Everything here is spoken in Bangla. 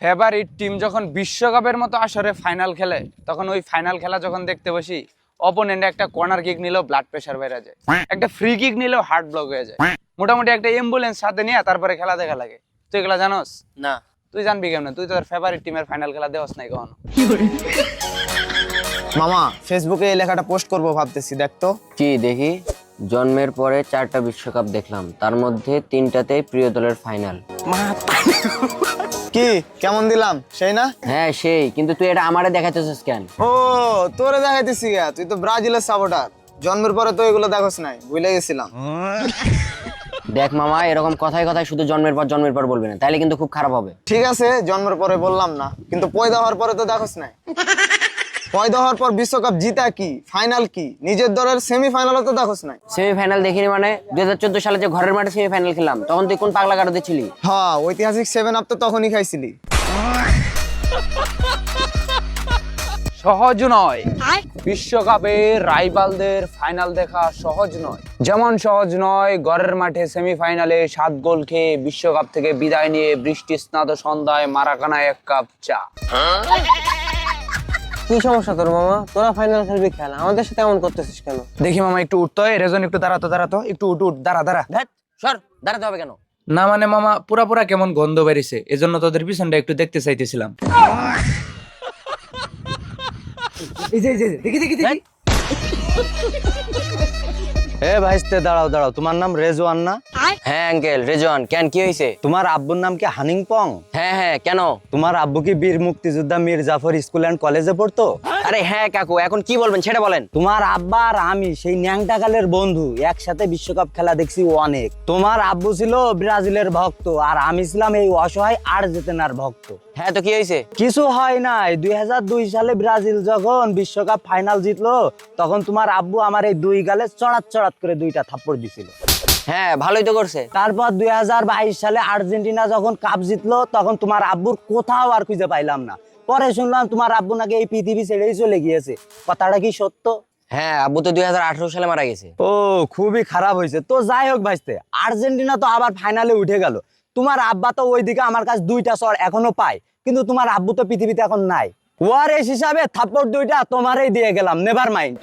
ফেভারিট টিম যখন বিশ্বকাপের মতো আসরে ফাইনাল খেলে তখন ওই ফাইনাল খেলা যখন দেখতে বসি, অপোনেন্ট একটা কর্নার কিক নিলেও ব্লাড প্রেশার বেড়ে যায়, একটা ফ্রি কিক নিলেও হার্ট ব্লক হয়ে যায়, মোটামুটি একটা অ্যাম্বুলেন্স সাথে নিয়ে তারপরে খেলা দেখা লাগে। তুই এগুলা জানোস না। তুই জানবি কেমন? তুই তোর ফেভারিট টিমের ফাইনাল খেলা দেওয়াস নাই কখনো? মামা ফেসবুকে এই লেখাটা পোস্ট করবো ভাবতেছি, দেখতো। কি দেখি? জন্মের পরে 4টা বিশ্বকাপ দেখলাম, তার মধ্যে 3টাতেই প্রিয় দলের ফাইনাল। কি কেমন দিলাম, সেই না? হ্যাঁ সেই, কিন্তু তুই এটা আমারে দেখাইতেছিস কেন? ও তোরে দেখাইতেছি গা, তুই তো ব্রাজিলের সাপোর্টার। জন্মের পরে তো এগুলো দেখোস নাই, ভুলে গেছিলাম। দেখ মামা, এরকম কথায় কথায় শুধু জন্মের পর বলবি না, তাইলে কিন্তু খুব খারাপ হবে। ঠিক আছে, জন্মের পরে বললাম না, কিন্তু পয়দা হওয়ার পরে তো দেখোস নাই। পয়দা হওয়ার পর বিশ্বকাপ জিতা কি, ফাইনাল কি, নিজের দলের সেমিফাইনালও তো দেখোস নাই। সেমিফাইনাল দেখিনি মানে? 2014 সালে যে ঘরের মাঠে সেমিফাইনাল খেলাম, তখন তুই কোন পাগলা গারদে ছিলি? হ্যাঁ, ঐতিহাসিক 7 আপ তো তখনই খাইছিলি। সহজ নয় বিশ্বকাপে রাইভালদের ফাইনাল দেখা, সহজ নয়। যেমন সহজ নয় ঘরের মাঠে সেমিফাইনালে 7 গোল খেয়ে বিশ্বকাপ থেকে বিদায় নিয়ে বৃষ্টি স্নাত সন্ধ্যায় মারাকানায় 1 কাপ চা। কি সমস্যা তোর মামা? তোরা ফাইনাল খেলবি খেল, আমাদের সাথে এমন করতেছিস কেন? দেখি মামা একটু উঠতো, রেজন একটু দাঁড়াতো, একটু উঠ দাঁড়া। ধ্যাৎ, সর, দাঁড়াতে হবে কেন? না মানে মামা পুরা কেমন গন্ধ বেরিয়েছে, এজন্য তোদের পিছনটা একটু দেখতে চাইতেছিলাম। দেখি। এ ভাইস্তে দাঁড়াও, তোমার নাম রেজওয়ান না? হ্যাঁ আঙ্কেল, রেজওয়ান। কেন, কি হয়েছে? তোমার আব্বুর নাম কি হানিংপং? হ্যাঁ, কেন? তোমার আব্বু কি বীর মুক্তিযোদ্ধা মীর জাফর স্কুল অ্যান্ড কলেজে পড়তো? আরে হ্যাঁ কাকু, এখন কি বলবেন সেটা বলেন। তোমার আব্বা আর আমি সেই ন্যাংটাকালের বন্ধু, একসাথে বিশ্বকাপ খেলা দেখছি অনেক। তোমার আব্বু ছিল ব্রাজিলের ভক্ত আর আমি ছিলাম এই অসহায় আর্জেন্টিনার ভক্ত। হ্যাঁ তো কি হয়েছে? কিছু হয় নাই, 2002 সালে ব্রাজিল যখন বিশ্বকাপ ফাইনাল জিতলো, তখন তোমার আব্বু আমার এই 2 গালে চড়াত করে 2টা থাপ্পড় দিছিল। হ্যাঁ ভালোই তো করছে। তারপর 2022 সালে আর্জেন্টিনা যখন কাপ জিতলো, তখন তোমার আব্বুর কোথাও আর খুঁজে পাইলাম না। পরে শুনলাম তোমার আব্বু নাকি এই পৃথিবী ছেড়েই চলে গিয়েছে। কথাটা কি সত্য? হ্যাঁ, আব্বু তো 2018 সালে মারা গেছে। ও, খুবই খারাপ হয়েছে। তো যাই হোক ভাইস্তে, আর্জেন্টিনা তো আবার ফাইনালে উঠে গেল। তোমার আব্বা তো ওইদিকে আমার কাছে 2টা চড় এখনো পায়, কিন্তু তোমার আব্বু তো পৃথিবীতে এখন নাই। ওয়ারেস হিসাবে থাপ্পড় 2টা তোমারই দিয়ে গেলাম, নেভার মাইন্ড।